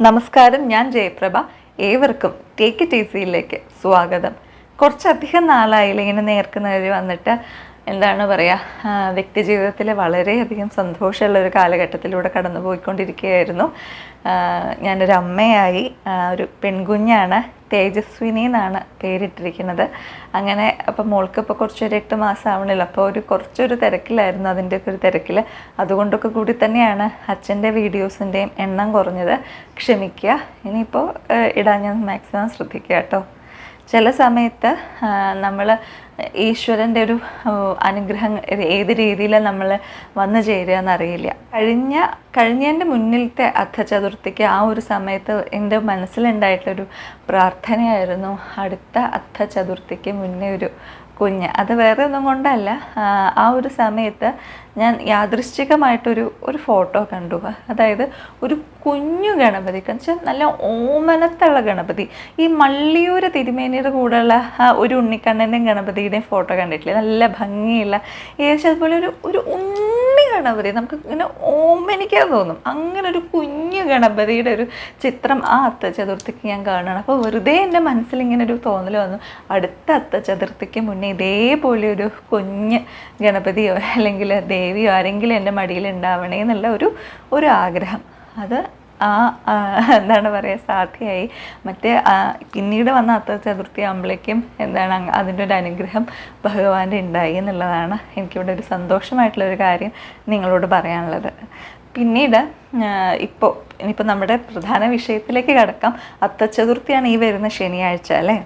നമസ്കാരം, ഞാൻ ജയപ്രഭ. ഏവർക്കും ടേക്ക് ഇറ്റ് ഈസിയിലേക്ക് സ്വാഗതം. കുറച്ചധികം നാളായില്ല ഇങ്ങനെ നേർക്കുനേരെ വന്നിട്ട്. എന്താണ് പറയുക, വ്യക്തി ജീവിതത്തിൽ വളരെയധികം സന്തോഷമുള്ള ഒരു കാലഘട്ടത്തിലൂടെ കടന്നു പോയിക്കൊണ്ടിരിക്കുകയായിരുന്നു. ഞാനൊരു അമ്മയായി. ഒരു പെൺകുഞ്ഞാണ്, തേജസ്വിനി എന്നാണ് പേരിട്ടിരിക്കുന്നത്. അങ്ങനെ അപ്പം മോൾക്ക് ഇപ്പോൾ കുറച്ചൊരു 8 മാസം ആവണല്ലോ. അപ്പോൾ കുറച്ചൊരു തിരക്കിലായിരുന്നു, അതിൻ്റെയൊക്കെ ഒരു തിരക്കിൽ. അതുകൊണ്ടൊക്കെ കൂടി തന്നെയാണ് അച്ഛൻ്റെ വീഡിയോസിൻ്റെയും എണ്ണം കുറഞ്ഞത്. ക്ഷമിക്കുക. ഇനിയിപ്പോൾ ഇടാൻ ഞാൻ മാക്സിമം ശ്രദ്ധിക്കുക കേട്ടോ. ചില സമയത്ത് നമ്മൾ ഈശ്വരൻ്റെ ഒരു അനുഗ്രഹം ഏത് രീതിയിലാണ് നമ്മൾ വന്നു ചേരുക എന്നറിയില്ല. കഴിഞ്ഞതിൻ്റെ മുന്നിലത്തെ അത്തചതുർത്ഥിക്ക് ആ ഒരു സമയത്ത് എൻ്റെ മനസ്സിലുണ്ടായിട്ടുള്ളൊരു പ്രാർത്ഥനയായിരുന്നു, അടുത്ത അത്തചതുർത്ഥിക്ക് മുന്നേ ഒരു കുഞ്ഞ്. അത് വേറെ ഒന്നും കൊണ്ടല്ല, ആ ഒരു സമയത്ത് ഞാൻ യാദൃശ്ചികമായിട്ടൊരു ഫോട്ടോ കണ്ടു. അതായത് ഒരു കുഞ്ഞു ഗണപതി, വെച്ചാൽ നല്ല ഓമനത്തുള്ള ഗണപതി. ഈ മള്ളിയൂര് തിരുമേനിയുടെ കൂടെയുള്ള ഒരു ഉണ്ണിക്കണ്ണൻ്റെയും ഗണപതിയുടെയും ഫോട്ടോ കണ്ടിട്ടില്ലേ? നല്ല ഭംഗിയുള്ള, ഏകദേശം അതുപോലെ ഒരു ഉണ്ണി ഗണപതി, നമുക്ക് ഇങ്ങനെ ഓമനിക്കാൻ തോന്നും. അങ്ങനെ ഒരു കുഞ്ഞു ഗണപതിയുടെ ഒരു ചിത്രം ആ അത്തചതുർത്ഥിക്ക് ഞാൻ കാണണം. അപ്പോൾ വെറുതെ എൻ്റെ മനസ്സിൽ ഇങ്ങനെ ഒരു തോന്നൽ വന്നു, അടുത്ത അത്തചതുർത്ഥിക്ക് മുന്നേ ഇതേപോലെ ഒരു കുഞ്ഞ് ഗണപതിയോ അല്ലെങ്കിൽ ദേവിയോ ആരെങ്കിലും എൻ്റെ മടിയിൽ ഉണ്ടാവണേ എന്നുള്ള ഒരു ആഗ്രഹം. അത് എന്താണ് പറയുക, സാധ്യമായി. മറ്റേ പിന്നീട് വന്ന അത്തചതുർത്ഥി ആകുമ്പോഴേക്കും എന്താണ് അതിൻ്റെ ഒരു അനുഗ്രഹം ഭഗവാന്റെ ഉണ്ടായി എന്നുള്ളതാണ് എനിക്കിവിടെ ഒരു സന്തോഷമായിട്ടുള്ളൊരു കാര്യം നിങ്ങളോട് പറയാനുള്ളത്. പിന്നീട് ഇനിയിപ്പോൾ നമ്മുടെ പ്രധാന വിഷയത്തിലേക്ക് കടക്കാം. അത്തചതുർത്ഥിയാണ് ഈ വരുന്ന ശനിയാഴ്ച അല്ലേ?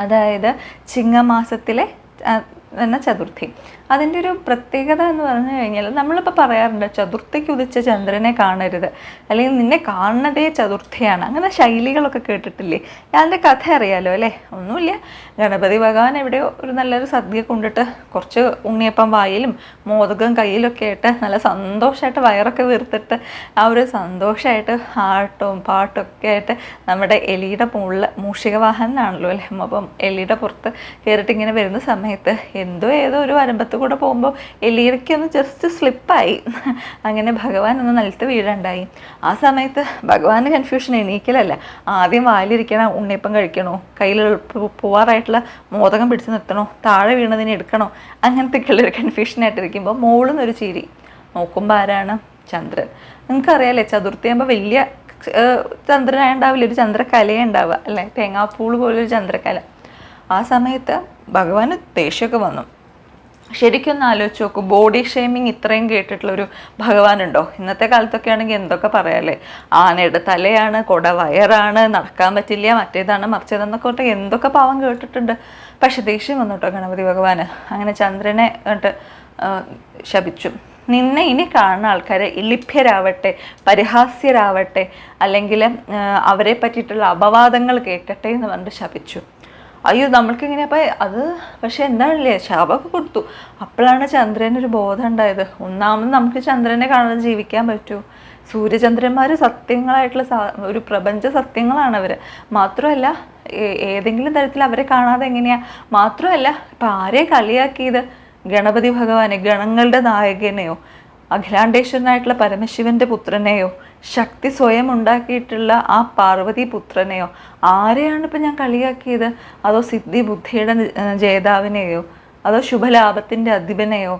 അതായത് ചിങ്ങമാസത്തിലെ എന്ന ചതുർത്ഥി. അതിൻ്റെ ഒരു പ്രത്യേകത എന്ന് പറഞ്ഞു കഴിഞ്ഞാൽ, നമ്മളിപ്പോൾ പറയാറുണ്ട് ചതുർത്ഥിക്ക് ഉദിച്ച ചന്ദ്രനെ കാണരുത്, അല്ലെങ്കിൽ നിന്നെ കാണുന്നതേ ചതുർത്ഥിയാണ്, അങ്ങനെ ശൈലികളൊക്കെ കേട്ടിട്ടില്ലേ? അതിൻ്റെ കഥ അറിയാലോ അല്ലേ? ഒന്നുമില്ല, ഗണപതി ഭഗവാൻ എവിടെയോ ഒരു നല്ലൊരു സദ്യ കൊണ്ടിട്ട് കുറച്ച് ഉണ്ണിയപ്പം വായിലും മോദകം കയ്യിലൊക്കെ ആയിട്ട് നല്ല സന്തോഷമായിട്ട് വയറൊക്കെ വീർത്തിട്ട് ആ ഒരു സന്തോഷമായിട്ട് ആട്ടവും പാട്ടൊക്കെ ആയിട്ട് നമ്മുടെ എലിയുടെ മുകളിൽ, മൂഷികവാഹനാണല്ലോ അല്ലേ, അപ്പം എലിയുടെ പുറത്ത് കയറിയിട്ട് ഇങ്ങനെ വരുന്ന സമയത്ത് ഏതോ ഒരു വരമ്പത്ത് കൂടെ പോകുമ്പോൾ എലിയിറക്കൊന്ന് ജസ്റ്റ് സ്ലിപ്പായി. അങ്ങനെ ഭഗവാൻ ഒന്ന് നിലത്ത് വീഴണ്ടായി. ആ സമയത്ത് ഭഗവാന് കൺഫ്യൂഷൻ. എണീക്കലല്ല, ആദ്യം വായിലിരിക്കണോ ഉണ്ണിയപ്പം കഴിക്കണോ, കയ്യിൽ പോവാറായിട്ടുള്ള മോദകം പിടിച്ച് നിർത്തണോ, താഴെ വീണതിനെ എടുക്കണോ, അങ്ങനത്തെയൊക്കെയുള്ളൊരു കൺഫ്യൂഷനായിട്ടിരിക്കുമ്പോൾ മോളിൽ നിന്നൊരു ചിരി. നോക്കുമ്പോൾ ആരാണ്? ചന്ദ്രൻ. നിങ്ങൾക്കറിയാമല്ലേ, ചതുർത്ഥി ആകുമ്പോൾ വലിയ ചന്ദ്രനായുണ്ടാവില്ല, ഒരു ചന്ദ്രക്കലയെ ഉണ്ടാവുക അല്ലേ, തേങ്ങാപ്പൂള് പോലൊരു ചന്ദ്രക്കല. ആ സമയത്ത് ഭഗവാന് ദേഷ്യമൊക്കെ വന്നു. ശരിക്കൊന്ന് ആലോചിച്ച് നോക്കൂ, ബോഡി ഷേമിങ് ഇത്രയും കേട്ടിട്ടുള്ളൊരു ഭഗവാനുണ്ടോ? ഇന്നത്തെ കാലത്തൊക്കെ ആണെങ്കിൽ എന്തൊക്കെ പറയാല്ലേ, ആനയുടെ തലയാണ്, കൊട വയറാണ്, നടക്കാൻ പറ്റില്ല, മറ്റേതാണ് മറിച്ചതെന്നൊക്കെ പറഞ്ഞിട്ട് എന്തൊക്കെ പാവം കേട്ടിട്ടുണ്ട്. പക്ഷെ ദേഷ്യം വന്നു കേട്ടോ ഗണപതി ഭഗവാന്. അങ്ങനെ ചന്ദ്രനെ കണ്ടിട്ട് ശപിച്ചു. നിന്നെ ഇനി കാണുന്ന ആൾക്കാരെ ലിപ്യരാവട്ടെ, പരിഹാസ്യരാവട്ടെ, അല്ലെങ്കിൽ അവരെ പറ്റിയിട്ടുള്ള അപവാദങ്ങൾ കേൾക്കട്ടെ എന്ന് പറഞ്ഞിട്ട് ശപിച്ചു. അയ്യോ, നമ്മൾക്കിങ്ങനെ അപ്പം പക്ഷെ എന്താണില്ലേ, ശാപമൊക്കെ കൊടുത്തു. അപ്പോഴാണ് ചന്ദ്രനൊരു ബോധം ഉണ്ടായത്. ഒന്നാമത് നമുക്ക് ചന്ദ്രനെ കാണാതെ ജീവിക്കാൻ പറ്റൂ? സൂര്യചന്ദ്രന്മാർ സത്യങ്ങളായിട്ടുള്ള ഒരു പ്രപഞ്ച സത്യങ്ങളാണ് അവർ. മാത്രമല്ല ഏതെങ്കിലും തരത്തിൽ അവരെ കാണാതെ എങ്ങനെയാ? മാത്രമല്ല ഇപ്പം ആരെ കളിയാക്കിയത്? ഗണപതി ഭഗവാനെ, ഗണങ്ങളുടെ നായകനെയോ, അഖിലാണ്ടേശ്വരനായിട്ടുള്ള പരമശിവന്റെ പുത്രനെയോ, ശക്തി സ്വയം ഉണ്ടാക്കിയിട്ടുള്ള ആ പാർവതി പുത്രനെയോ, ആരെയാണ് ഇപ്പം ഞാൻ കളിയാക്കിയത്? അതോ സിദ്ധി ബുദ്ധിയുടെ ജേതാവിനെയോ, അതോ ശുഭലാഭത്തിൻ്റെ അധിപനെയോ?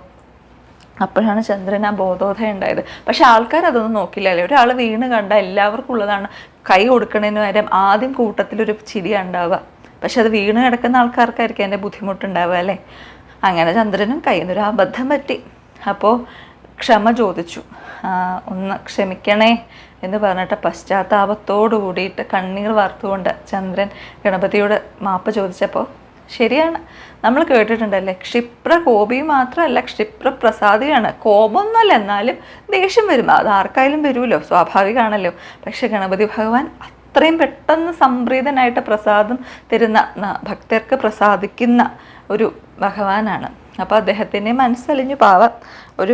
അപ്പോഴാണ് ചന്ദ്രൻ ആ ബോധോദയം ഉണ്ടായത്. പക്ഷെ ആൾക്കാർ അതൊന്നും നോക്കില്ലല്ലേ. ഒരാൾ വീണ് കണ്ട എല്ലാവർക്കും ഉള്ളതാണ്. കൈ കൊടുക്കണതിന് പകരം ആദ്യം കൂട്ടത്തിലൊരു ചിരി ഉണ്ടാവുക. പക്ഷെ അത് വീണ് കിടക്കുന്ന ആൾക്കാർക്കായിരിക്കും അതിൻ്റെ ബുദ്ധിമുട്ടുണ്ടാവുക അല്ലേ. അങ്ങനെ ചന്ദ്രനും കയ്യിൽ നിന്നൊരു അബദ്ധം പറ്റി. അപ്പോൾ ക്ഷമ ചോദിച്ചു. ഒന്ന് ക്ഷമിക്കണേ എന്ന് പറഞ്ഞിട്ട് പശ്ചാത്താപത്തോടു കൂടിയിട്ട് കണ്ണീർ വാർത്തുകൊണ്ട് ചന്ദ്രൻ ഗണപതിയോട് മാപ്പ് ചോദിച്ചപ്പോൾ, ശരിയാണ്, നമ്മൾ കേട്ടിട്ടുണ്ടല്ലേ, ക്ഷിപ്ര കോപി മാത്രമല്ല ക്ഷിപ്രപ്രസാദിയാണ്. കോപമൊന്നുമല്ല, എന്നാലും ദേഷ്യം വരും, അത് ആർക്കായാലും വരുമല്ലോ, സ്വാഭാവികമാണല്ലോ. പക്ഷെ ഗണപതി ഭഗവാൻ അത്രയും പെട്ടെന്ന് സംപ്രീതനായിട്ട് പ്രസാദം തരുന്ന, ഭക്തർക്ക് പ്രസാദിക്കുന്ന ഒരു ഭഗവാനാണ്. അപ്പോൾ അദ്ദേഹത്തിൻ്റെ മനസ്സലിഞ്ഞു. പാവം, ഒരു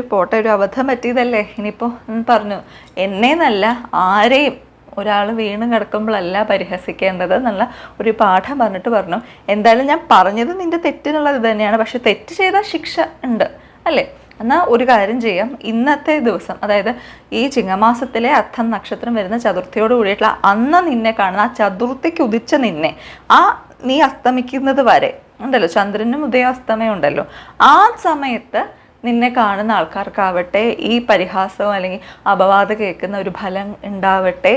അബദ്ധം പറ്റിയതല്ലേ, ഇനിയിപ്പോൾ പറഞ്ഞു എന്നേന്നല്ല ആരെയും ഒരാൾ വീണ് കിടക്കുമ്പോഴല്ല പരിഹസിക്കേണ്ടത് എന്നുള്ള ഒരു പാഠം പറഞ്ഞിട്ട് പറഞ്ഞു, എന്തായാലും ഞാൻ പറഞ്ഞത് നിൻ്റെ തെറ്റിനുള്ളത് തന്നെയാണ്, പക്ഷെ തെറ്റ് ചെയ്താൽ ശിക്ഷ ഉണ്ട് അല്ലേ. എന്നാൽ ഒരു കാര്യം ചെയ്യാം, ഇന്നത്തെ ദിവസം, അതായത് ഈ ചിങ്ങമാസത്തിലെ അത്തം നക്ഷത്രം വരുന്ന ചതുർത്ഥിയോട് കൂടിയിട്ടുള്ള അന്ന് നിന്നെ കാണുന്ന ആ ചതുർത്ഥിക്ക് ഉദിച്ച നിന്നെ, ആ നീ അസ്തമിക്കുന്നത് വരെ ഉണ്ടല്ലോ, ചന്ദ്രനും ഉദയം അസ്തമയം ഉണ്ടല്ലോ, ആ സമയത്ത് നിന്നെ കാണുന്ന ആൾക്കാർക്കാവട്ടെ ഈ പരിഹാസവും അല്ലെങ്കിൽ അപവാദം കേൾക്കുന്ന ഒരു ഫലം ഉണ്ടാവട്ടെ,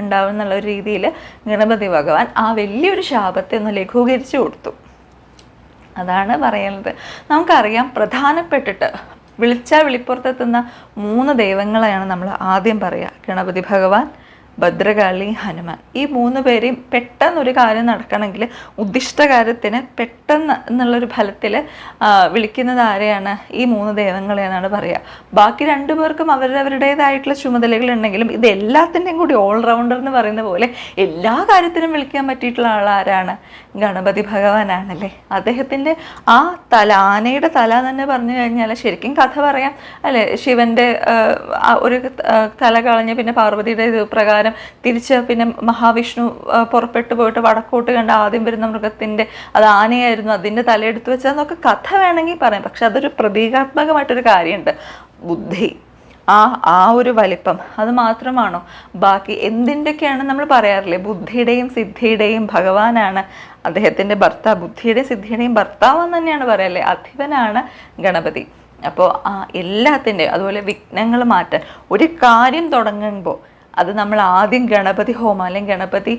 ഉണ്ടാവും എന്നുള്ള ഒരു രീതിയിൽ ഗണപതി ഭഗവാൻ ആ വലിയൊരു ശാപത്തെ ഒന്ന് ലഘൂകരിച്ചു കൊടുത്തു. അതാണ് പറയുന്നത്. നമുക്കറിയാം, പ്രധാനപ്പെട്ടിട്ട് വിളിച്ചാൽ വിളിപ്പുറത്തെത്തുന്ന 3 ദൈവങ്ങളെയാണ് നമ്മൾ ആദ്യം പറയുക. ഗണപതി ഭഗവാൻ, ഭദ്രകാളി, ഹനുമാൻ. ഈ 3 പേരെയും പെട്ടെന്നൊരു കാര്യം നടക്കണമെങ്കിൽ, ഉദ്ദിഷ്ട കാര്യത്തിന് പെട്ടെന്ന് എന്നുള്ളൊരു ഫലത്തിൽ വിളിക്കുന്നത് ആരെയാണ്? ഈ 3 ദൈവങ്ങളെന്നാണ് പറയുക. ബാക്കി 2 പേർക്കും അവരവരുടേതായിട്ടുള്ള ചുമതലകളുണ്ടെങ്കിലും ഇത് എല്ലാത്തിൻ്റെയും കൂടി ഓൾറൗണ്ടർ എന്ന് പറയുന്ന പോലെ എല്ലാ കാര്യത്തിനും വിളിക്കാൻ പറ്റിയിട്ടുള്ള ആളാരാണ്? ഗണപതി ഭഗവാനാണല്ലേ. അദ്ദേഹത്തിൻ്റെ ആ ആനയുടെ തല തന്നെ പറഞ്ഞു കഴിഞ്ഞാൽ ശരിക്കും കഥ പറയാം അല്ലേ. ശിവൻ്റെ ഒരു തല കളഞ്ഞ് പിന്നെ പാർവതിയുടെ ഇത് പ്രകാരം തിരിച്ച് പിന്നെ മഹാവിഷ്ണു പുറപ്പെട്ടു പോയിട്ട് വടക്കോട്ട് കണ്ട ആദ്യം വരുന്ന മൃഗത്തിൻ്റെ അത് ആനയായിരുന്നു, അതിൻ്റെ തലയെടുത്ത് വെച്ചതെന്നൊക്കെ കഥ വേണമെങ്കിൽ പറയാം. പക്ഷെ അതൊരു പ്രതീകാത്മകമായിട്ടൊരു കാര്യമുണ്ട്. ബുദ്ധി, ആ ഒരു വലിപ്പം, അത് മാത്രമാണോ? ബാക്കി എന്തിൻ്റെയൊക്കെയാണ് നമ്മൾ പറയാറില്ലേ, ബുദ്ധിയുടെയും സിദ്ധിയുടെയും ഭഗവാനാണ് അദ്ദേഹത്തിൻ്റെ ഭർത്താവ്. ബുദ്ധിയുടെയും സിദ്ധിയുടെയും ഭർത്താവ് എന്ന് തന്നെയാണ് പറയല്ലേ, അധിപനാണ് ഗണപതി. അപ്പോൾ എല്ലാത്തിൻ്റെയും, അതുപോലെ വിഘ്നങ്ങൾ മാറ്റാൻ ഒരു കാര്യം തുടങ്ങുമ്പോൾ അത് നമ്മൾ ആദ്യം ഗണപതി ഹോമം അല്ലെങ്കിൽ ഗണപതി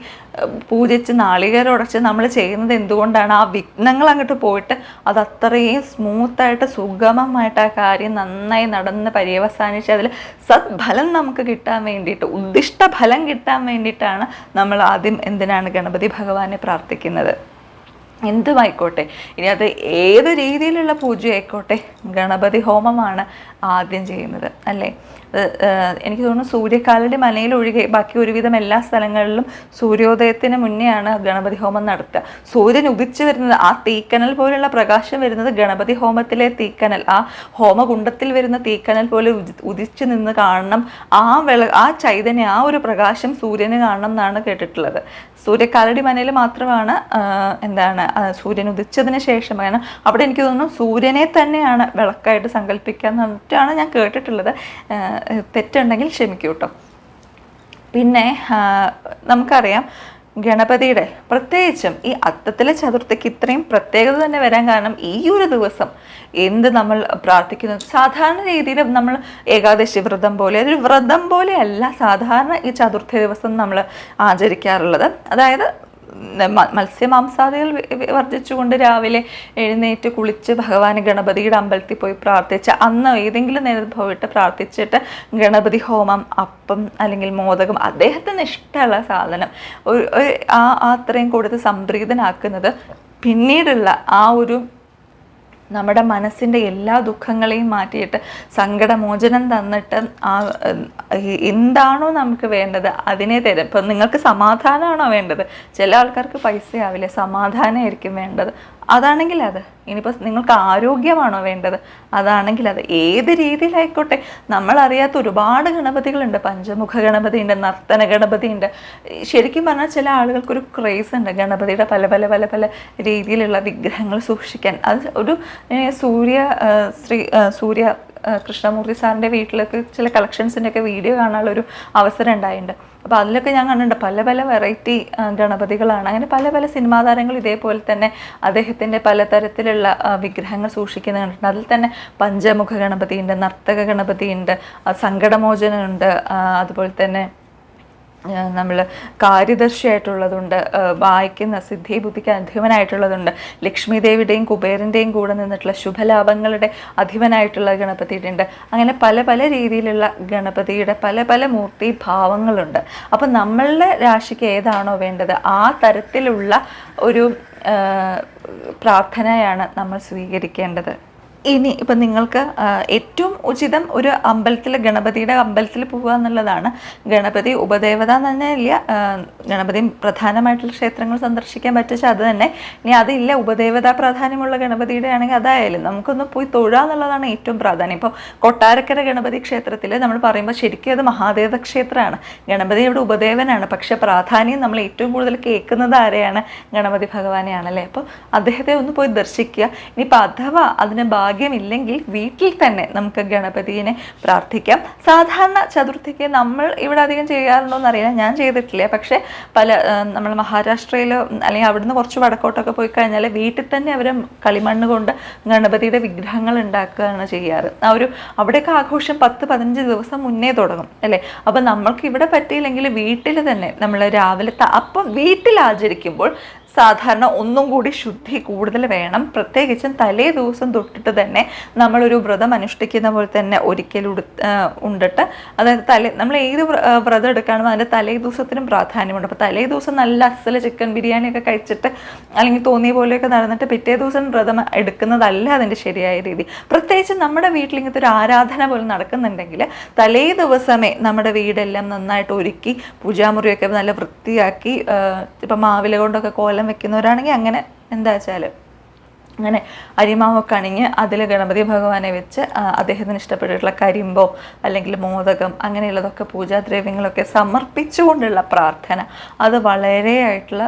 പൂജിച്ച് നാളികേരം ഉടച്ച് നമ്മൾ ചെയ്യുന്നത് എന്തുകൊണ്ടാണ്? ആ വിഘ്നങ്ങൾ അങ്ങോട്ട് പോയിട്ട് അത് അത്രയും സ്മൂത്തായിട്ട് സുഗമമായിട്ട് ആ കാര്യം നന്നായി നടന്ന് പര്യവസാനിച്ച് അതിൽ സദ്ഫലം നമുക്ക് കിട്ടാൻ വേണ്ടിയിട്ട്, ഉദ്ദിഷ്ട ഫലം കിട്ടാൻ വേണ്ടിയിട്ടാണ് നമ്മൾ ആദ്യം എന്തിനാണ് ഗണപതി ഭഗവാനെ പ്രാർത്ഥിക്കുന്നത്. എന്തുമായിക്കോട്ടെ, ഇനി അത് ഏത് രീതിയിലുള്ള പൂജയായിക്കോട്ടെ, ഗണപതി ഹോമമാണ് ആദ്യം ചെയ്യുന്നത് അല്ലേ. എനിക്ക് തോന്നുന്നു സൂര്യകാലടി മനയിൽ ഒഴികെ ബാക്കി ഒരുവിധം എല്ലാ സ്ഥലങ്ങളിലും സൂര്യോദയത്തിന് മുന്നെയാണ് ഗണപതി ഹോമം നടത്തുക. സൂര്യൻ ഉദിച്ചു വരുന്നത്, ആ തീക്കനൽ പോലുള്ള പ്രകാശം വരുന്നത് ഗണപതി ഹോമത്തിലെ തീക്കനൽ, ആ ഹോമകുണ്ടത്തിൽ വരുന്ന തീക്കനൽ പോലെ ഉദിച്ചു നിന്ന് കാണണം. ആ ചൈതന്യം, ആ ഒരു പ്രകാശം സൂര്യന് കാണണം എന്നാണ് കേട്ടിട്ടുള്ളത്. സൂര്യകാലടി മനയിൽ മാത്രമാണ് സൂര്യൻ ഉദിച്ചതിന് ശേഷം, കാരണം അവിടെ എനിക്ക് തോന്നുന്നു സൂര്യനെ തന്നെയാണ് വിളക്കായിട്ട് സങ്കല്പിക്കുക എന്നിട്ടാണ് ഞാൻ കേട്ടിട്ടുള്ളത്. തെറ്റുണ്ടെങ്കിൽ ക്ഷമിക്കൂ കേട്ടോ. പിന്നെ നമുക്കറിയാം ഗണപതിയുടെ പ്രത്യേകിച്ചും ഈ അത്തത്തിലെ ചതുർത്ഥിക്ക് ഇത്രയും പ്രത്യേകത തന്നെ വരാൻ കാരണം ഈ ഒരു ദിവസം എന്ത് നമ്മൾ പ്രാർത്ഥിക്കുന്നത്, സാധാരണ രീതിയിൽ നമ്മൾ ഏകാദശി വ്രതം പോലെ, അതൊരു വ്രതം പോലെയല്ല സാധാരണ ഈ ചതുർത്ഥി ദിവസം നമ്മൾ ആചരിക്കാറുള്ളത്. അതായത് മത്സ്യമാംസാദികൾ വർജിച്ചുകൊണ്ട് രാവിലെ എഴുന്നേറ്റ് കുളിച്ച് ഭഗവാന് ഗണപതിയുടെ അമ്പലത്തിൽ പോയി പ്രാർത്ഥിച്ച് അന്ന് ഏതെങ്കിലും നേരം പോയിട്ട് പ്രാർത്ഥിച്ചിട്ട് ഗണപതി ഹോമം, അപ്പം അല്ലെങ്കിൽ മോദകം, അദ്ദേഹത്തിന് ഇഷ്ടമുള്ള സാധനം അത്രയും കൊടുത്ത് സംപ്രീതനാക്കുന്നത് പിന്നീടുള്ള ആ ഒരു നമ്മുടെ മനസ്സിൻ്റെ എല്ലാ ദുഃഖങ്ങളെയും മാറ്റിയിട്ട് സങ്കടമോചനം തന്നിട്ട് എന്താണോ നമുക്ക് വേണ്ടത് അതിനെ തരും. ഇപ്പം നിങ്ങൾക്ക് സമാധാനമാണോ വേണ്ടത്? ചില ആൾക്കാർക്ക് പൈസ ആവില്ല, സമാധാനമായിരിക്കും വേണ്ടത്. അതാണെങ്കിൽ അത്. ഇനിയിപ്പോൾ നിങ്ങൾക്ക് ആരോഗ്യമാണോ വേണ്ടത്? അതാണെങ്കിൽ അത്. ഏത് രീതിയിലായിക്കോട്ടെ. നമ്മളറിയാത്ത ഒരുപാട് ഗണപതികളുണ്ട്. പഞ്ചമുഖ ഗണപതി ഉണ്ട്, നർത്തന ഗണപതി ഉണ്ട്. ശരിക്കും പറഞ്ഞാൽ ചില ആളുകൾക്കൊരു ക്രേസ് ഉണ്ട് ഗണപതിയുടെ പല പല പല പല രീതിയിലുള്ള വിഗ്രഹങ്ങൾ സൂക്ഷിക്കാൻ. അത് ഒരു സൂര്യ കൃഷ്ണമൂർത്തി സാറിൻ്റെ വീട്ടിലൊക്കെ ചില കളക്ഷൻസിൻ്റെ ഒക്കെ വീഡിയോ കാണാനുള്ളൊരു അവസരം ഉണ്ടായിട്ടുണ്ട്. അപ്പോൾ അതിലൊക്കെ ഞാൻ കണ്ടിട്ടുണ്ട് പല പല വെറൈറ്റി ഗണപതികളാണ്. അങ്ങനെ പല പല സിനിമാ താരങ്ങൾ ഇതേപോലെ തന്നെ അദ്ദേഹത്തിൻ്റെ പലതരത്തിലുള്ള വിഗ്രഹങ്ങൾ സൂക്ഷിക്കുന്നത് കണ്ടിട്ടുണ്ട്. അതിൽ തന്നെ പഞ്ചമുഖ ഗണപതി ഉണ്ട്, നർത്തക ഗണപതി ഉണ്ട്, സങ്കടമോചനമുണ്ട്, അതുപോലെ തന്നെ നമ്മൾ കാര്യദർശിയായിട്ടുള്ളതുണ്ട്, വായിക്കുന്ന സിദ്ധി ബുദ്ധിക്ക് അധിപനായിട്ടുള്ളതുണ്ട്, ലക്ഷ്മി ദേവിയുടെയും കുബേരൻ്റെയും കൂടെ നിന്നിട്ടുള്ള ശുഭലാഭങ്ങളുടെ അധിപനായിട്ടുള്ള ഗണപതിയുടെ ഉണ്ട്. അങ്ങനെ പല പല രീതിയിലുള്ള ഗണപതിയുടെ പല പല മൂർത്തി ഭാവങ്ങളുണ്ട്. അപ്പം നമ്മളുടെ രാശിക്ക് ഏതാണോ വേണ്ടത് ആ തരത്തിലുള്ള ഒരു പ്രാർത്ഥനയാണ് നമ്മൾ സ്വീകരിക്കേണ്ടത്. ഇനി ഇപ്പം നിങ്ങൾക്ക് ഏറ്റവും ഉചിതം ഒരു അമ്പലത്തിൽ, ഗണപതിയുടെ അമ്പലത്തിൽ പോകുക എന്നുള്ളതാണ്. ഗണപതി ഉപദേവത തന്നെയില്ല, ഗണപതി പ്രധാനമായിട്ടുള്ള ക്ഷേത്രങ്ങൾ സന്ദർശിക്കാൻ പറ്റിച്ചാൽ അത് തന്നെ. ഇനി അതില്ല, ഉപദേവത പ്രാധാന്യമുള്ള ഗണപതിയുടെ ആണെങ്കിൽ അതായാലും നമുക്കൊന്ന് പോയി തൊഴുക എന്നുള്ളതാണ് ഏറ്റവും പ്രാധാന്യം. ഇപ്പോൾ കൊട്ടാരക്കര ഗണപതി ക്ഷേത്രത്തിൽ നമ്മൾ പറയുമ്പോൾ ശരിക്കും അത് മഹാദേവ ക്ഷേത്രമാണ്, ഗണപതിയുടെ ഉപദേവനാണ്. പക്ഷേ പ്രാധാന്യം നമ്മൾ ഏറ്റവും കൂടുതൽ കേൾക്കുന്നത് ആരെയാണ്? ഗണപതി ഭഗവാനെയാണല്ലേ. അപ്പോൾ അദ്ദേഹത്തെ ഒന്ന് പോയി ദർശിക്കുക. ഇനിയിപ്പോൾ അഥവാ അതിന് ഭാഗ്യമില്ലെങ്കിൽ വീട്ടിൽ തന്നെ നമുക്ക് ഗണപതിയെ പ്രാർത്ഥിക്കാം. സാധാരണ ചതുർത്ഥിക്ക് നമ്മൾ ഇവിടെ അധികം ചെയ്യാറുണ്ടോ എന്നറിയില്ല, ഞാൻ ചെയ്തിട്ടില്ല. പക്ഷേ നമ്മൾ മഹാരാഷ്ട്രയിലോ അല്ലെങ്കിൽ അവിടുന്ന് കുറച്ച് വടക്കോട്ടൊക്കെ പോയി കഴിഞ്ഞാൽ വീട്ടിൽ തന്നെ അവർ കളിമണ്ണ് കൊണ്ട് ഗണപതിയുടെ വിഗ്രഹങ്ങൾ ഉണ്ടാക്കുകയാണ് ചെയ്യാറ്. അവിടെയൊക്കെ ആഘോഷം 10-15 ദിവസം മുന്നേ തുടങ്ങും അല്ലേ. അപ്പം നമ്മൾക്ക് ഇവിടെ പറ്റിയില്ലെങ്കിൽ വീട്ടിൽ തന്നെ നമ്മൾ രാവിലത്തെ അപ്പം വീട്ടിൽ ആചരിക്കുമ്പോൾ സാധാരണ ഒന്നും കൂടി ശുദ്ധി കൂടുതൽ വേണം. പ്രത്യേകിച്ചും തലേ ദിവസം തൊട്ടിട്ട് തന്നെ നമ്മളൊരു വ്രതം അനുഷ്ഠിക്കുന്ന പോലെ തന്നെ ഒരിക്കലും ഉണ്ടിട്ട്, അതായത് നമ്മൾ ഏത് വ്രതം എടുക്കുകയാണോ അതിൻ്റെ തലേ ദിവസത്തിനും പ്രാധാന്യമുണ്ട്. അപ്പോൾ തലേ ദിവസം നല്ല അസല ചിക്കൻ ബിരിയാണിയൊക്കെ കഴിച്ചിട്ട് അല്ലെങ്കിൽ തോന്നിയ പോലെയൊക്കെ നടന്നിട്ട് പിറ്റേ ദിവസം വ്രതം എടുക്കുന്നതല്ല അതിൻ്റെ ശരിയായ രീതി. പ്രത്യേകിച്ച് നമ്മുടെ വീട്ടിൽ ഇങ്ങനത്തെ ഒരു ആരാധന പോലും നടക്കുന്നുണ്ടെങ്കിൽ തലേ ദിവസമേ നമ്മുടെ വീടെല്ലാം നന്നായിട്ട് ഒരുക്കി പൂജാമുറിയൊക്കെ നല്ല വൃത്തിയാക്കി, ഇപ്പം മാവില കൊണ്ടൊക്കെ കോലം വെക്കുന്നവരാണെങ്കിൽ അങ്ങനെ എന്താ വെച്ചാൽ അങ്ങനെ അരിമാവൊക്കെ അണിഞ്ഞ് അതിൽ ഗണപതി ഭഗവാനെ വെച്ച് അദ്ദേഹത്തിന് ഇഷ്ടപ്പെട്ടിട്ടുള്ള കരിമ്പോ അല്ലെങ്കിൽ മോദകം അങ്ങനെയുള്ളതൊക്കെ പൂജാദ്രവ്യങ്ങളൊക്കെ സമർപ്പിച്ചുകൊണ്ടുള്ള പ്രാർത്ഥന അത് വളരെയായിട്ടുള്ള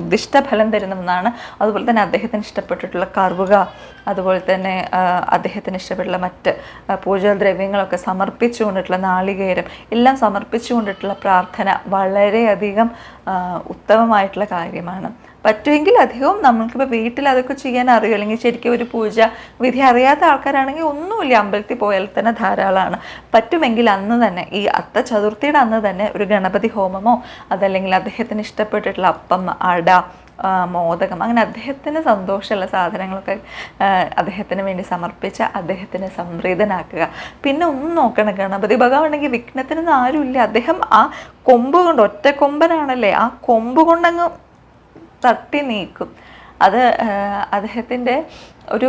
ഉദ്ദിഷ്ട ഫലം തരുന്നതാണ്. അതുപോലെ തന്നെ അദ്ദേഹത്തിന് ഇഷ്ടപ്പെട്ടിട്ടുള്ള കറുക, അതുപോലെ തന്നെ അദ്ദേഹത്തിന് ഇഷ്ടപ്പെട്ടുള്ള മറ്റ് പൂജാദ്രവ്യങ്ങളൊക്കെ സമർപ്പിച്ചുകൊണ്ടിട്ടുള്ള നാളികേരം എല്ലാം സമർപ്പിച്ചുകൊണ്ടിട്ടുള്ള പ്രാർത്ഥന വളരെയധികം ഉത്തമമായിട്ടുള്ള കാര്യമാണ്. പറ്റുമെങ്കിൽ അധികവും നമ്മൾക്കിപ്പോൾ വീട്ടിൽ അതൊക്കെ ചെയ്യാൻ അറിയും, അല്ലെങ്കിൽ ശരിക്കും ഒരു പൂജ വിധി അറിയാത്ത ആൾക്കാരാണെങ്കിൽ ഒന്നുമില്ല, അമ്പലത്തിൽ പോയാൽ തന്നെ ധാരാളമാണ്. പറ്റുമെങ്കിൽ അന്ന് തന്നെ ഈ അത്ത ചതുർത്ഥിയുടെ അന്ന് തന്നെ ഒരു ഗണപതി ഹോമമോ അതല്ലെങ്കിൽ അദ്ദേഹത്തിന് ഇഷ്ടപ്പെട്ടിട്ടുള്ള അപ്പം, അട, മോദകം അങ്ങനെ അദ്ദേഹത്തിന് സന്തോഷമുള്ള സാധനങ്ങളൊക്കെ അദ്ദേഹത്തിന് വേണ്ടി സമർപ്പിച്ച് അദ്ദേഹത്തിന് സംപ്രീതനാക്കുക. പിന്നെ ഒന്നും നോക്കണം, ഗണപതി ഭഗവാണെങ്കിൽ വിഘ്നത്തിനൊന്നും ആരുമില്ല. അദ്ദേഹം ആ കൊമ്പ് കൊണ്ട്, ഒറ്റ കൊമ്പനാണല്ലേ, ആ കൊമ്പ് കൊണ്ടങ്ങ് തട്ടി നീക്കും. അത് അദ്ദേഹത്തിൻ്റെ ഒരു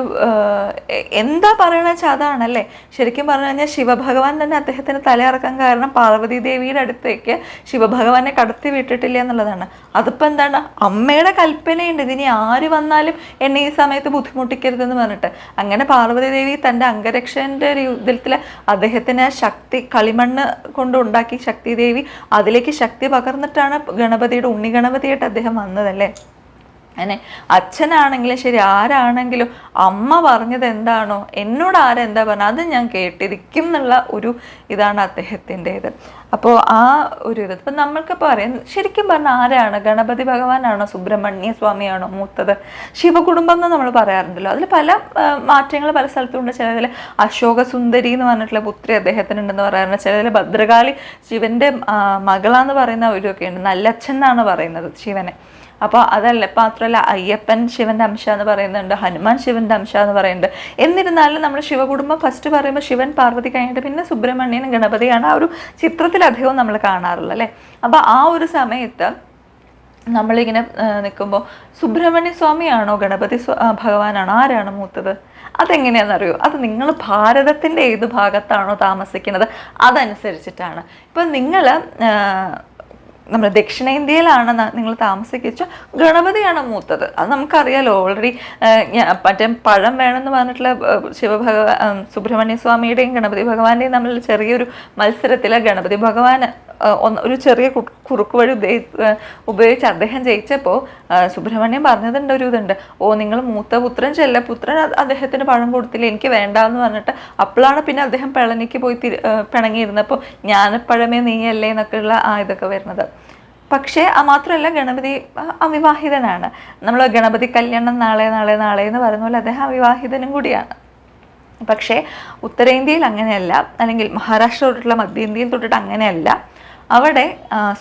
എന്താ പറയണ വെച്ചാൽ അതാണല്ലേ. ശരിക്കും പറഞ്ഞു കഴിഞ്ഞാൽ ശിവഭഗവാൻ തന്നെ അദ്ദേഹത്തിന് തലയിറക്കാൻ കാരണം പാർവതി ദേവിയുടെ അടുത്തേക്ക് ശിവഭഗവാനെ കടത്തി വിട്ടിട്ടില്ല എന്നുള്ളതാണ്. അതിപ്പോൾ എന്താണ്, അമ്മയുടെ കൽപ്പനയുണ്ട്, ഇതിനി ആര് വന്നാലും എന്നെ ഈ സമയത്ത് ബുദ്ധിമുട്ടിക്കരുതെന്ന് പറഞ്ഞിട്ട്. അങ്ങനെ പാർവതി ദേവി തൻ്റെ അംഗരക്ഷൻ്റെ ഒരു യുദ്ധത്തിൽ അദ്ദേഹത്തിന് ശക്തി കളിമണ്ണ് കൊണ്ട് ഉണ്ടാക്കി ശക്തി ദേവി അതിലേക്ക് ശക്തി പകർന്നിട്ടാണ് ഗണപതിയുടെ ഉണ്ണി ഗണപതിയായിട്ട് അദ്ദേഹം വന്നതല്ലേ. അങ്ങനെ അച്ഛനാണെങ്കിലും ശരി ആരാണെങ്കിലും അമ്മ പറഞ്ഞത് എന്താണോ, എന്നോട് ആരെന്താ പറഞ്ഞത് അത് ഞാൻ കേട്ടിരിക്കും എന്നുള്ള ഒരു ഇതാണ് അദ്ദേഹത്തിൻ്റേത്. അപ്പോൾ ആ ഒരു ഇത് ഇപ്പം നമ്മൾക്കിപ്പോൾ അറിയാം, ശരിക്കും പറഞ്ഞാൽ ആരാണ്, ഗണപതി ഭഗവാനാണോ സുബ്രഹ്മണ്യ സ്വാമിയാണോ മൂത്തത്? ശിവകുടുംബം എന്ന് നമ്മൾ പറയാറുണ്ടല്ലോ, അതിൽ പല മാറ്റങ്ങൾ പല സ്ഥലത്തുണ്ട്. ചിലതിൽ അശോകസുന്ദരി എന്ന് പറഞ്ഞിട്ടുള്ള പുത്രി അദ്ദേഹത്തിനുണ്ടെന്ന് പറയാറുണ്ട്, ചിലതിൽ ഭദ്രകാളി ശിവൻ്റെ മകളാന്ന് പറയുന്ന ഒരുമൊക്കെ ഉണ്ട്, നല്ലച്ഛൻ എന്നാണ് പറയുന്നത് ശിവനെ. അപ്പോൾ അതല്ല, മാത്രമല്ല അയ്യപ്പൻ ശിവൻ്റെ അംശ എന്ന് പറയുന്നുണ്ട്, ഹനുമാൻ ശിവൻ്റെ അംശ എന്ന് പറയുന്നുണ്ട്. എന്നിരുന്നാലും നമ്മൾ ശിവകുടുംബം ഫസ്റ്റ് പറയുമ്പോൾ ശിവൻ പാർവതി കഴിഞ്ഞിട്ട് പിന്നെ സുബ്രഹ്മണ്യനും ഗണപതിയാണ് ആ ഒരു ചിത്രത്തിലധികവും നമ്മൾ കാണാറുള്ളത് അല്ലേ. അപ്പോൾ ആ ഒരു സമയത്ത് നമ്മളിങ്ങനെ നിൽക്കുമ്പോൾ സുബ്രഹ്മണ്യ സ്വാമിയാണോ ഗണപതി ഭഗവാനാണോ ആരാണ് മൂത്തത്? അതെങ്ങനെയാണെന്നറിയോ? അത് നിങ്ങൾ ഭാരതത്തിൻ്റെ ഏത് ഭാഗത്താണോ താമസിക്കുന്നത് അതനുസരിച്ചിട്ടാണ്. ഇപ്പം നിങ്ങൾ നമ്മൾ ദക്ഷിണേന്ത്യയിലാണ് നിങ്ങൾ താമസിച്ച ഗണപതിയാണ് മൂത്തത്, അത് നമുക്കറിയാലോ ഓൾറെഡി. മറ്റേ പഴം വേണമെന്ന് പറഞ്ഞിട്ടുള്ള സുബ്രഹ്മണ്യ സ്വാമിയുടെയും ഗണപതി ഭഗവാന്റെയും തമ്മിൽ ചെറിയൊരു മത്സരത്തിൽ ഗണപതി ഭഗവാൻ ഒരു ചെറിയ കുറുക്ക് വഴി ഉപയോഗിച്ച് അദ്ദേഹം ജയിച്ചപ്പോൾ സുബ്രഹ്മണ്യം പറഞ്ഞതുണ്ട് ഒരു ഇതുണ്ട്, നിങ്ങൾ മൂത്ത പുത്രൻ ചെല്ലപുത്രൻ അദ്ദേഹത്തിന് പഴം കൊടുത്തില്ല, എനിക്ക് വേണ്ടാന്ന് പറഞ്ഞിട്ട്. അപ്പോഴാണ് പിന്നെ അദ്ദേഹം പിളനിക്ക് പോയി പിണങ്ങിയിരുന്നപ്പോൾ ജ്ഞാനപ്പഴമേ നീയല്ലേ എന്നൊക്കെയുള്ള ഇതൊക്കെ വരുന്നത്. പക്ഷേ മാത്രമല്ല ഗണപതി അവിവാഹിതനാണ്. നമ്മൾ ഗണപതി കല്യാണം നാളെ നാളെ നാളെ എന്ന് പറയുന്ന പോലെ അദ്ദേഹം അവിവാഹിതനും കൂടിയാണ്. പക്ഷേ ഉത്തരേന്ത്യയിൽ അങ്ങനെയല്ല, അല്ലെങ്കിൽ മഹാരാഷ്ട്ര തൊട്ടിട്ടുള്ള മധ്യ ഇന്ത്യയിൽ തൊട്ടിട്ട് അങ്ങനെയല്ല. അവിടെ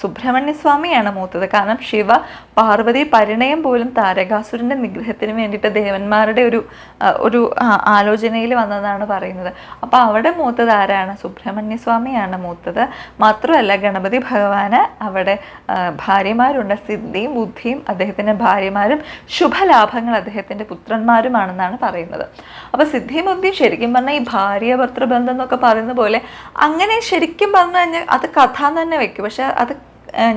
സുബ്രഹ്മണ്യ സ്വാമിയാണ് മൂത്തത്. കാരണം ശിവ പാർവതി പരിണയം പോലും താരകാസുരൻ്റെ നിഗ്രഹത്തിന് വേണ്ടിയിട്ട് ദേവന്മാരുടെ ഒരു ആലോചനയിൽ വന്നതാണ് പറയുന്നത്. അപ്പോൾ അവിടെ മൂത്തത് ആരാണ്? സുബ്രഹ്മണ്യ സ്വാമിയാണ് മൂത്തത്. മാത്രമല്ല ഗണപതി ഭഗവാന് അവിടെ ഭാര്യമാരുണ്ട്, സിദ്ധിയും ബുദ്ധിയും അദ്ദേഹത്തിൻ്റെ ഭാര്യമാരും ശുഭലാഭങ്ങൾ അദ്ദേഹത്തിൻ്റെ പുത്രന്മാരുമാണെന്നാണ് പറയുന്നത്. അപ്പോൾ സിദ്ധിയും ബുദ്ധിയും ശരിക്കും പറഞ്ഞാൽ ഈ ഭാര്യ ഭർത്തൃബന്ധം എന്നൊക്കെ പറയുന്ന പോലെ അങ്ങനെ ശരിക്കും പറഞ്ഞു കഴിഞ്ഞാൽ അത് കഥ തന്നെ വെക്കും. പക്ഷെ അത്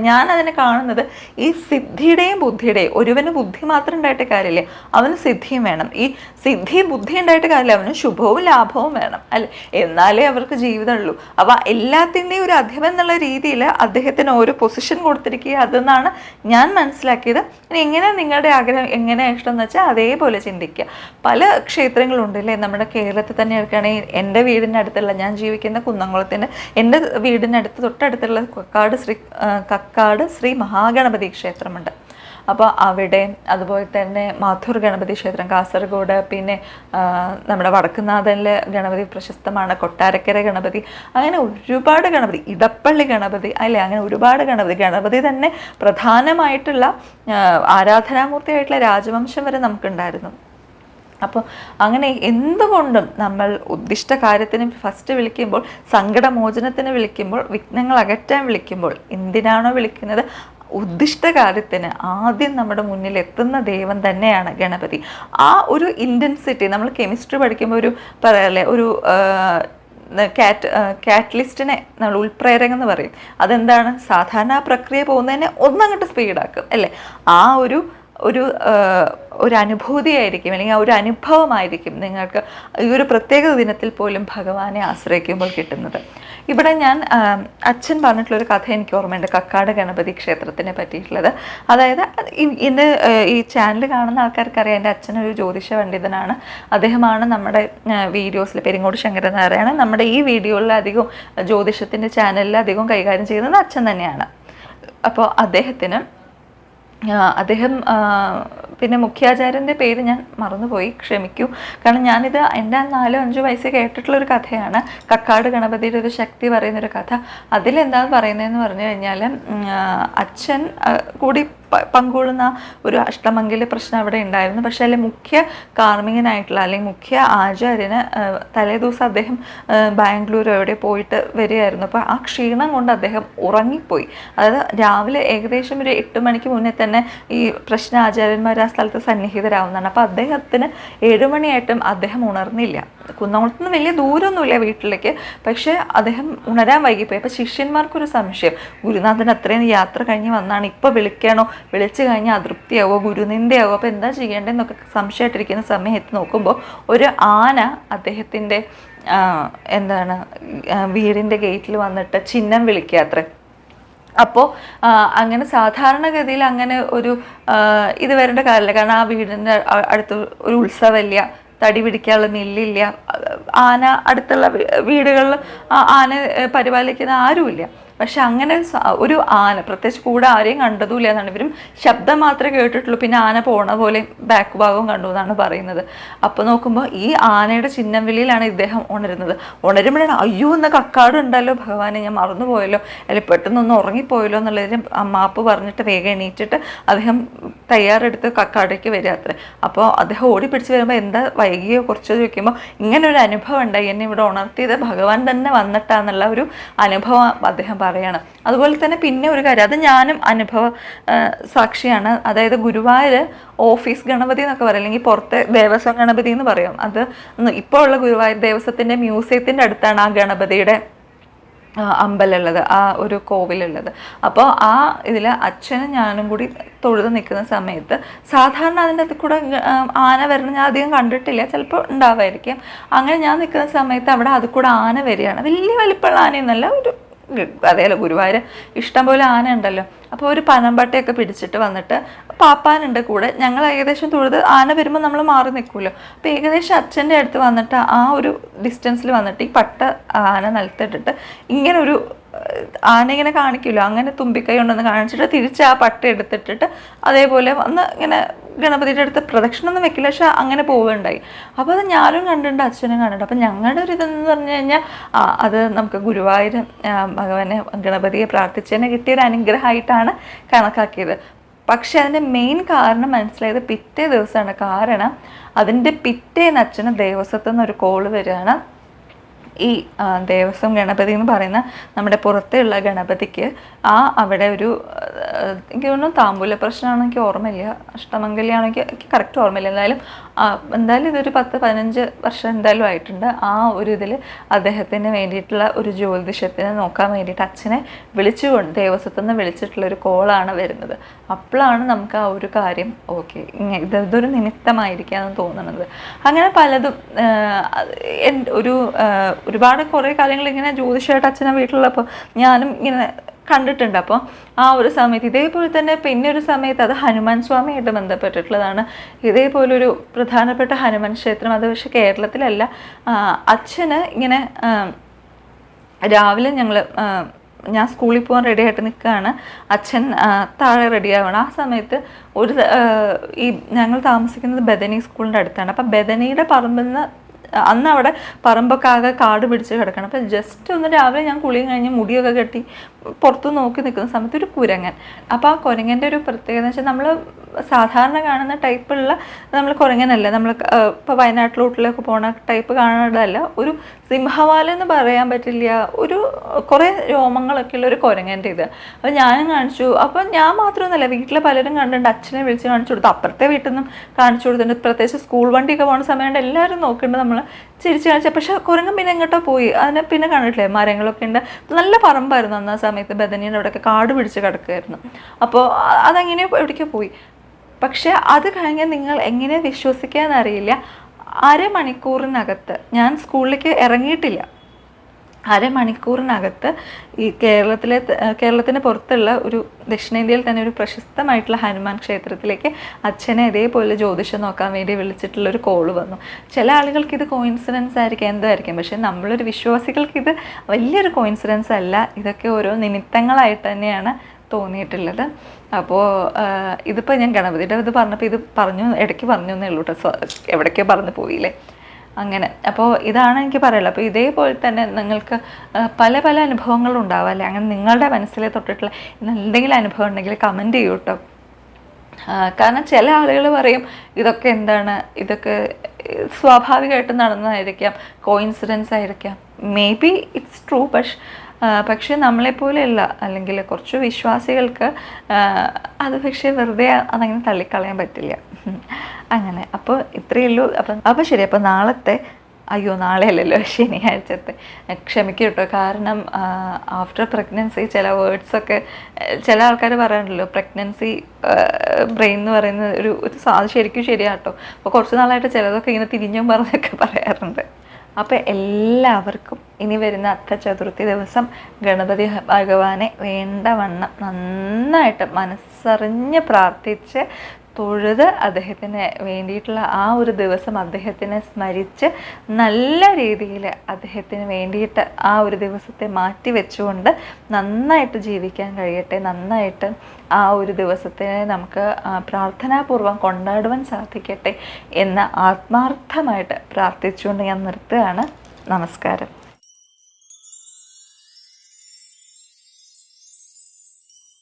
ഞാൻ അതിനെ കാണുന്നത് ഈ സിദ്ധിയുടെയും ബുദ്ധിയുടെയും, ഒരുവന് ബുദ്ധി മാത്രം ഉണ്ടായിട്ട് കാര്യമില്ല, അവന് സിദ്ധിയും വേണം. ഈ സിദ്ധി ബുദ്ധി ഉണ്ടായിട്ട് കാര്യമില്ല, അവന് ശുഭവും ലാഭവും വേണം അല്ലെ, എന്നാലേ അവർക്ക് ജീവിതമുള്ളൂ. അപ്പൊ എല്ലാത്തിൻ്റെയും ഒരു അധിപൻ എന്നുള്ള രീതിയിൽ അദ്ദേഹത്തിന് ഓരോ പൊസിഷൻ കൊടുത്തിരിക്കുക. അതെന്നാണ് ഞാൻ മനസ്സിലാക്കിയത്. എങ്ങനെ നിങ്ങളുടെ ആഗ്രഹം എങ്ങനെയാണ് ഇഷ്ടം എന്ന് വെച്ചാൽ അതേപോലെ ചിന്തിക്കുക. പല ക്ഷേത്രങ്ങളുണ്ട് അല്ലേ, നമ്മുടെ കേരളത്തിൽ തന്നെ എടുക്കുകയാണെങ്കിൽ എൻ്റെ വീടിൻ്റെ അടുത്തുള്ള, ഞാൻ ജീവിക്കുന്ന കുന്നംകുളത്തിൻ്റെ, എൻ്റെ വീടിനടുത്ത് തൊട്ടടുത്തുള്ള കക്കാട് ശ്രീ മഹാഗണപതി ക്ഷേത്രമുണ്ട്. അപ്പോൾ അവിടെ, അതുപോലെ തന്നെ മാഥൂർ ഗണപതി ക്ഷേത്രം കാസർഗോഡ്, പിന്നെ നമ്മുടെ വടക്കുന്നാഥനിലെ ഗണപതി പ്രശസ്തമാണ്, കൊട്ടാരക്കര ഗണപതി, അങ്ങനെ ഒരുപാട് ഗണപതി, ഇടപ്പള്ളി ഗണപതി അല്ലേ, അങ്ങനെ ഒരുപാട് ഗണപതി തന്നെ പ്രധാനമായിട്ടുള്ള ആരാധനാമൂർത്തിയായിട്ടുള്ള രാജവംശം വരെ നമുക്കുണ്ടായിരുന്നു. അപ്പോൾ അങ്ങനെ എന്തുകൊണ്ടും നമ്മൾ ഉദ്ദിഷ്ട കാര്യത്തിന് ഫസ്റ്റ് വിളിക്കുമ്പോൾ, സങ്കടമോചനത്തിന് വിളിക്കുമ്പോൾ, വിഘ്നങ്ങൾ അകറ്റാൻ വിളിക്കുമ്പോൾ, എന്തിനാണോ വിളിക്കുന്നത് ഉദ്ദിഷ്ട കാര്യത്തിന് ആദ്യം നമ്മുടെ മുന്നിൽ എത്തുന്ന ദൈവം തന്നെയാണ് ഗണപതി. ആ ഒരു ഇൻറ്റൻസിറ്റി നമ്മൾ കെമിസ്ട്രി പഠിക്കുമ്പോൾ ഒരു പറയല്ലേ, ഒരു കാറ്റലിസ്റ്റിനെ നമ്മൾ ഉൾപ്രേരകം എന്ന് പറയും. അതെന്താണ്, സാധാരണ പ്രക്രിയ പോകുന്നതിനെ ഒന്നങ്ങോട്ട് സ്പീഡാക്കും അല്ലേ. ആ ഒരു അനുഭൂതിയായിരിക്കും, അല്ലെങ്കിൽ ആ ഒരു അനുഭവമായിരിക്കും നിങ്ങൾക്ക് ഈ ഒരു പ്രത്യേക ദിനത്തിൽ പോലും ഭഗവാനെ ആശ്രയിക്കുമ്പോൾ കിട്ടുന്നത്. ഇവിടെ ഞാൻ അച്ഛൻ പറഞ്ഞിട്ടുള്ളൊരു കഥ എനിക്ക് ഓർമ്മയുണ്ട്, കക്കാട് ഗണപതി ക്ഷേത്രത്തിനെ പറ്റിയിട്ടുള്ളത്. അതായത് എൻ്റെ ഈ ചാനൽ കാണുന്ന ആൾക്കാർക്കറിയാം, എൻ്റെ അച്ഛനൊരു ജ്യോതിഷ പണ്ഡിതനാണ്. അദ്ദേഹമാണ് നമ്മുടെ വീഡിയോസിൽ, പെരിങ്ങോട് ശങ്കരനാരായണ നമ്മുടെ ഈ വീഡിയോയിൽ അധികം ജ്യോതിഷത്തിൻ്റെ ചാനലിൽ അധികം കൈകാര്യം ചെയ്യുന്നത് അച്ഛൻ തന്നെയാണ്. അപ്പോൾ അദ്ദേഹം പിന്നെ മുഖ്യാചാര്യൻ്റെ പേര് ഞാൻ മറന്നുപോയി, ക്ഷമിക്കൂ. കാരണം ഞാനിത് എൻ്റെ 4-5 വയസ്സ് കേട്ടിട്ടുള്ളൊരു കഥയാണ്, കക്കാട് ഗണപതിയുടെ ഒരു ശക്തി പറയുന്നൊരു കഥ. അതിലെന്താന്ന് പറയുന്നതെന്ന് പറഞ്ഞു കഴിഞ്ഞാൽ, അച്ഛൻ കൂടി പങ്കുകൊള്ളുന്ന ഒരു അഷ്ടമംഗല പ്രശ്നം അവിടെ ഉണ്ടായിരുന്നു. പക്ഷേ അതിൽ മുഖ്യ കാർമ്മികനായിട്ടുള്ള, അല്ലെങ്കിൽ മുഖ്യ ആചാര്യന് തലേദിവസം അദ്ദേഹം ബാംഗ്ലൂർ എവിടെ പോയിട്ട് വരികയായിരുന്നു. അപ്പോൾ ആ ക്ഷീണം കൊണ്ട് അദ്ദേഹം ഉറങ്ങിപ്പോയി. അതായത് രാവിലെ ഏകദേശം ഒരു 8 മണിക്ക് മുന്നേ തന്നെ ഈ പ്രശ്ന ആചാര്യന്മാർ ആ സ്ഥലത്ത് സന്നിഹിതരാവുന്നതാണ്. അപ്പോൾ അദ്ദേഹത്തിന് 7 മണിയായിട്ടും അദ്ദേഹം ഉണർന്നില്ല. കുന്നംകുളത്ത് നിന്ന് വലിയ ദൂരമൊന്നുമില്ല വീട്ടിലേക്ക്, പക്ഷേ അദ്ദേഹം ഉണരാൻ വൈകിപ്പോയി. അപ്പോൾ ശിഷ്യന്മാർക്കൊരു സംശയം, ഗുരുനാഥൻ അത്രയും യാത്ര കഴിഞ്ഞ് വന്നാണ്, ഇപ്പോൾ വിളിക്കണോ, വിളിച്ചു കഴിഞ്ഞാൽ അതൃപ്തിയാവോ, ഗുരുനിന്ദയാവോ, അപ്പോൾ എന്താ ചെയ്യേണ്ടതെന്നൊക്കെ സംശയമായിട്ടിരിക്കുന്ന സമയത്ത് നോക്കുമ്പോൾ ഒരു ആന അദ്ദേഹത്തിൻ്റെ വീടിൻ്റെ ഗേറ്റിൽ വന്നിട്ട് ചിഹ്നം വിളിക്കുക അത്രേ. അപ്പോൾ അങ്ങനെ സാധാരണഗതിയിൽ അങ്ങനെ ഒരു ഇത് വരേണ്ട കാര്യമില്ല, കാരണം ആ വീടിൻ്റെ അടുത്ത് ഒരു ഉത്സവമില്ല, തടി പിടിക്കാനുള്ള മില്ലില്ല, ആന അടുത്തുള്ള വീടുകളിൽ ആന പരിപാലിക്കുന്ന ആരുമില്ല. പക്ഷെ അങ്ങനെ ഒരു ആന, പ്രത്യേകിച്ച് കൂടെ ആരെയും കണ്ടതുമില്ല എന്നാണ്, ഇവരും ശബ്ദം മാത്രമേ കേട്ടിട്ടുള്ളൂ, പിന്നെ ആന പോണ പോലെ ബാക്ക് ഭാഗവും കണ്ടു എന്നാണ് പറയുന്നത്. അപ്പോൾ നോക്കുമ്പോൾ ഈ ആനയുടെ ചിഹ്നം വിളിയിലാണ് ഇദ്ദേഹം ഉണരുന്നത്. ഉണരുമ്പോഴാണ് അയ്യോ എന്ന കക്കാട് ഉണ്ടല്ലോ ഭഗവാനെ, ഞാൻ മറന്നുപോയല്ലോ, അല്ലെങ്കിൽ പെട്ടെന്നൊന്ന് ഉറങ്ങിപ്പോയല്ലോ എന്നുള്ളതിന് മാപ്പ് പറഞ്ഞിട്ട് വേഗം എണീറ്റിട്ട് അദ്ദേഹം തയ്യാറെടുത്ത് കക്കാടേക്ക് വരിക അത്ര. അപ്പോൾ അദ്ദേഹം ഓടിപ്പിടിച്ച് വരുമ്പോൾ എന്താ വൈകിയോ കുറച്ചോ ചോദിക്കുമ്പോൾ ഇങ്ങനെ ഒരു അനുഭവം ഉണ്ടായി, എന്നെ ഇവിടെ ഉണർത്തിയത് ഭഗവാൻ തന്നെ വന്നിട്ടാന്നുള്ള ഒരു അനുഭവം അദ്ദേഹം പറയാണ്. അതുപോലെ തന്നെ പിന്നെ ഒരു കാര്യം, അത് ഞാനും അനുഭവ സാക്ഷിയാണ്. അതായത് ഗുരുവായൂർ ഓഫീസ് ഗണപതി എന്നൊക്കെ പറയും, അല്ലെങ്കിൽ പുറത്തെ ദേവസ്വം ഗണപതി എന്ന് പറയും. അത് ഇപ്പോൾ ഉള്ള ഗുരുവായൂർ ദേവസ്വത്തിൻ്റെ മ്യൂസിയത്തിൻ്റെ അടുത്താണ് ആ ഗണപതിയുടെ അമ്പലമുള്ളത്, ആ ഒരു കോവിലുള്ളത്. അപ്പോൾ ആ ഇതിൽ അച്ഛനും ഞാനും കൂടി തൊഴുത് നിൽക്കുന്ന സമയത്ത് സാധാരണ അതിൻ്റെ അത് കൂടെ ആന വരണം ഞാൻ അധികം കണ്ടിട്ടില്ല, ചിലപ്പോൾ ഉണ്ടാവായിരിക്കും. അങ്ങനെ ഞാൻ നിൽക്കുന്ന സമയത്ത് അവിടെ അത് കൂടെ ആന വരികയാണ്. വലിയ വലിപ്പമുള്ള ആനയൊന്നല്ല, ഒരു അതേല്ലോ ഗുരുവായൂർ ഇഷ്ടംപോലെ ആന ഉണ്ടല്ലോ. അപ്പോൾ ഒരു പനമ്പട്ടയൊക്കെ പിടിച്ചിട്ട് വന്നിട്ട് പാപ്പാനുണ്ട് കൂടെ. ഞങ്ങൾ ഏകദേശം തൊഴുത് ആന വരുമ്പോൾ നമ്മൾ മാറി നിൽക്കുമല്ലോ. അപ്പോൾ ഏകദേശം അച്ഛൻ്റെ അടുത്ത് വന്നിട്ട് ആ ഒരു ഡിസ്റ്റൻസിൽ വന്നിട്ട് ഈ പട്ട ആന നിലത്തിട്ടിട്ട് ഇങ്ങനെ ഒരു ആന ഇങ്ങനെ കാണിക്കുമല്ലോ, അങ്ങനെ തുമ്പിക്കൈ ഉണ്ടെന്ന് കാണിച്ചിട്ട് തിരിച്ച് ആ പട്ട എടുത്തിട്ടിട്ട് അതേപോലെ വന്ന് ഇങ്ങനെ ഗണപതിയുടെ അടുത്ത് പ്രദക്ഷിണമൊന്നും വെക്കില്ല, പക്ഷെ അങ്ങനെ പോവുകയുണ്ടായി. അപ്പോൾ അത് ഞാനും കണ്ടിട്ടുണ്ട്, അച്ഛനും കണ്ടിട്ടുണ്ട്. അപ്പം ഞങ്ങളുടെ ഒരു ഇതെന്ന് പറഞ്ഞു കഴിഞ്ഞാൽ അത് നമുക്ക് ഗുരുവായൂർ ഭഗവാനെ ഗണപതിയെ പ്രാർത്ഥിച്ചതിന് കിട്ടിയൊരു അനുഗ്രഹമായിട്ടാണ് കണക്കാക്കിയത്. പക്ഷെ അതിൻ്റെ മെയിൻ കാരണം മനസ്സിലായത് പിറ്റേ ദിവസമാണ്. കാരണം അതിൻ്റെ പിറ്റേന്ന് അച്ഛന് ദേവസ്വത്തിൽ നിന്ന് ഒരു കോള് വരികയാണ്. ഈ ദേവസ്വം ഗണപതി എന്ന് പറയുന്ന നമ്മുടെ പുറത്തുള്ള ഗണപതിക്ക് അവിടെ ഒരു എനിക്ക് തോന്നുന്നു താമ്പൂല പ്രശ്നമാണോ എനിക്ക് ഓർമ്മയില്ല, അഷ്ടമംഗല്യാണോ എനിക്ക് കറക്റ്റ് ഓർമ്മയില്ല. എന്തായാലും ഇതൊരു 10-15 വർഷം എന്തായാലും ആയിട്ടുണ്ട്. ആ ഒരു ഇതിൽ അദ്ദേഹത്തിന് വേണ്ടിയിട്ടുള്ള ഒരു ജ്യോതിഷത്തിനെ നോക്കാൻ വേണ്ടിയിട്ട് അച്ഛനെ വിളിച്ചുകൊണ്ട് ദേവസ്വത്തിൽ നിന്ന് വിളിച്ചിട്ടുള്ളൊരു കോളാണ് വരുന്നത്. അപ്പോഴാണ് നമുക്ക് ആ ഒരു കാര്യം ഓക്കെ ഇതൊരു നിമിത്തമായിരിക്കാമെന്ന് തോന്നുന്നത്. അങ്ങനെ പലതും ഒരുപാട് കുറേ കാര്യങ്ങൾ ഇങ്ങനെ ജ്യോതിഷമായിട്ട് അച്ഛനെ വീട്ടിലുള്ളപ്പോൾ ഞാനും ഇങ്ങനെ കണ്ടിട്ടുണ്ട്. അപ്പോൾ ആ ഒരു സമയത്ത് ഇതേപോലെ തന്നെ പിന്നെ ഒരു സമയത്ത് അത് ഹനുമാൻ സ്വാമിയായിട്ട് ബന്ധപ്പെട്ടിട്ടുള്ളതാണ്. ഇതേപോലൊരു പ്രധാനപ്പെട്ട ഹനുമാൻ ക്ഷേത്രം, അത് പക്ഷേ കേരളത്തിലല്ല. അച്ഛന് ഇങ്ങനെ രാവിലെ ഞാൻ സ്കൂളിൽ പോകാൻ റെഡി ആയിട്ട് നിൽക്കുകയാണ്, അച്ഛൻ താഴെ റെഡി ആവണം. ആ സമയത്ത് ഞങ്ങൾ താമസിക്കുന്നത് ബദനി സ്കൂളിൻ്റെ അടുത്താണ്. അപ്പം ബദനിയുടെ പറമ്പിൽ നിന്ന് അന്ന് അവിടെ പറമ്പൊക്കെ ആകെ കാട് പിടിച്ച് കിടക്കണം. അപ്പം ജസ്റ്റ് ഒന്ന് രാവിലെ ഞാൻ കുളിയും കഴിഞ്ഞ് മുടിയൊക്കെ കെട്ടി പുറത്ത് നോക്കി നിൽക്കുന്ന സമയത്ത് ഒരു കുരങ്ങൻ. അപ്പോൾ ആ കുരങ്ങൻ്റെ ഒരു പ്രത്യേകത എന്ന് വെച്ചാൽ നമ്മൾ സാധാരണ കാണുന്ന ടൈപ്പുള്ള നമ്മൾ കുരങ്ങനല്ല, നമ്മൾ ഇപ്പോൾ വയനാട്ടിലോട്ടിലൊക്കെ പോണ ടൈപ്പ് കാണുന്നതല്ല, ഒരു സിംഹവാലം എന്ന് പറയാൻ പറ്റില്ല, കുറേ രോമങ്ങളൊക്കെ ഉള്ള ഒരു കുരങ്ങൻ്റെ ഇത്. അപ്പോൾ ഞാനും കാണിച്ചു. അപ്പോൾ ഞാൻ മാത്രമൊന്നുമല്ല, വീട്ടിലെ പലരും കണ്ടിട്ടുണ്ട്, അച്ഛനെ വിളിച്ച് കാണിച്ചു കൊടുത്തു, അപ്പുറത്തെ വീട്ടിൽ നിന്നും കാണിച്ചു കൊടുത്തിട്ടുണ്ട്. പ്രത്യേകിച്ച് സ്കൂൾ വണ്ടിയൊക്കെ പോകുന്ന സമയത്ത് എല്ലാവരും നോക്കുന്നുണ്ട്, നമ്മൾ ചിരിച്ച് കാണിച്ചാൽ. പക്ഷെ കുരങ്ങൻ പിന്നെ എങ്ങോട്ടോ പോയി, അതിനെ പിന്നെ കണ്ടിട്ടില്ലേ, മരങ്ങളൊക്കെ ഉണ്ട്, നല്ല പറമ്പായിരുന്നു അന്ന്. ആ സമയത്ത് ബദനീൻ്റെ അവിടെയൊക്കെ കാട് പിടിച്ച് കിടക്കുമായിരുന്നു. അപ്പോൾ അതെങ്ങനെയോ എവിടേക്കോ പോയി. പക്ഷെ അത് കഴിഞ്ഞ് നിങ്ങൾ എങ്ങനെ വിശ്വസിക്കാമെന്നറിയില്ല, അരമണിക്കൂറിനകത്ത്, ഞാൻ സ്കൂളിലേക്ക് ഇറങ്ങിയിട്ടില്ല, അരമണിക്കൂറിനകത്ത് ഈ കേരളത്തിന് പുറത്തുള്ള ഒരു ദക്ഷിണേന്ത്യയിൽ തന്നെ ഒരു പ്രശസ്തമായിട്ടുള്ള ഹനുമാൻ ക്ഷേത്രത്തിലേക്ക് അച്ഛനെ ഇതേപോലെ ജ്യോതിഷം നോക്കാൻ വേണ്ടി വിളിച്ചിട്ടുള്ളൊരു കോള് വന്നു. ചില ആളുകൾക്ക് ഇത് കോയിൻസിഡൻസ് ആയിരിക്കും, എന്തായിരിക്കും, പക്ഷേ നമ്മളൊരു വിശ്വാസികൾക്ക് ഇത് വലിയൊരു കോയിൻസിഡൻസ് അല്ല. ഇതൊക്കെ ഓരോ നിമിത്തങ്ങളായിട്ട് തന്നെയാണ് തോന്നിയിട്ടുള്ളത്. അപ്പോൾ ഇതിപ്പോൾ ഞാൻ ഗണപതിയുടെ ഇത് പറഞ്ഞപ്പോൾ ഇത് ഇടയ്ക്ക് പറഞ്ഞു എന്നേ ഉള്ളൂ കേട്ടോ, എവിടേക്കോ പറഞ്ഞു പോയില്ലേ. അങ്ങനെ അപ്പോൾ ഇതാണ് എനിക്ക് പറയുള്ളത്. അപ്പോൾ ഇതേപോലെ തന്നെ നിങ്ങൾക്ക് പല പല അനുഭവങ്ങളും ഉണ്ടാവും അല്ലേ. അങ്ങനെ നിങ്ങളുടെ മനസ്സിൽ തൊട്ടിട്ടുള്ള എന്തെങ്കിലും അനുഭവം ഉണ്ടെങ്കിൽ കമൻറ്റ് ചെയ്യൂ കേട്ടോ. കാരണം ചില ആളുകൾ പറയും ഇതൊക്കെ എന്താണ്, ഇതൊക്കെ സ്വാഭാവികമായിട്ട് നടന്നതായിരിക്കാം, കോയിൻസിഡൻസ് ആയിരിക്കാം. May be it's true. പക്ഷേ നമ്മളെപ്പോലെയല്ല, അല്ലെങ്കിൽ കുറച്ച് വിശ്വാസികൾക്ക് അത് പക്ഷേ വെറുതെ അതങ്ങനെ തള്ളിക്കളയാൻ പറ്റില്ല. അങ്ങനെ അപ്പോൾ ഇത്രയേ ഉള്ളൂ. അപ്പോൾ ശരി. അപ്പോൾ നാളെയല്ലല്ലോ, ശനിയാഴ്ചത്തെ ക്ഷമിക്കും കേട്ടോ. കാരണം ആഫ്റ്റർ പ്രഗ്നൻസി ചില വേർഡ്സൊക്കെ ചില ആൾക്കാർ പറയാറുണ്ടല്ലോ, പ്രഗ്നൻസി ബ്രെയിൻ എന്ന് പറയുന്നത് അത് ശരിക്കും ശരിയാട്ടോ. അപ്പോൾ കുറച്ച് നാളായിട്ട് ചിലതൊക്കെ ഇങ്ങനെ തിരിഞ്ഞും പറഞ്ഞൊക്കെ പറയാറുണ്ട്. അപ്പോൾ എല്ലാവർക്കും ഇനി വരുന്ന അത്തചതുർത്ഥി ദിവസം ഗണപതി ഭഗവാനെ വേണ്ടവണ്ണം നന്നായിട്ട് മനസ്സറിഞ്ഞ് പ്രാർത്ഥിച്ച് തൊഴുത് അദ്ദേഹത്തിന് വേണ്ടിയിട്ടുള്ള ആ ഒരു ദിവസം അദ്ദേഹത്തിനെ സ്മരിച്ച് നല്ല രീതിയിൽ അദ്ദേഹത്തിന് വേണ്ടിയിട്ട് ആ ഒരു ദിവസത്തെ മാറ്റി വെച്ചുകൊണ്ട് നന്നായിട്ട് ജീവിക്കാൻ കഴിയട്ടെ, നന്നായിട്ട് ആ ഒരു ദിവസത്തെ നമുക്ക് പ്രാർത്ഥനാപൂർവ്വം കൊണ്ടാടുവാൻ സാധിക്കട്ടെ എന്ന് ആത്മാർത്ഥമായിട്ട് പ്രാർത്ഥിച്ചുകൊണ്ട് ഞാൻ നിർത്തുകയാണ്. നമസ്കാരം.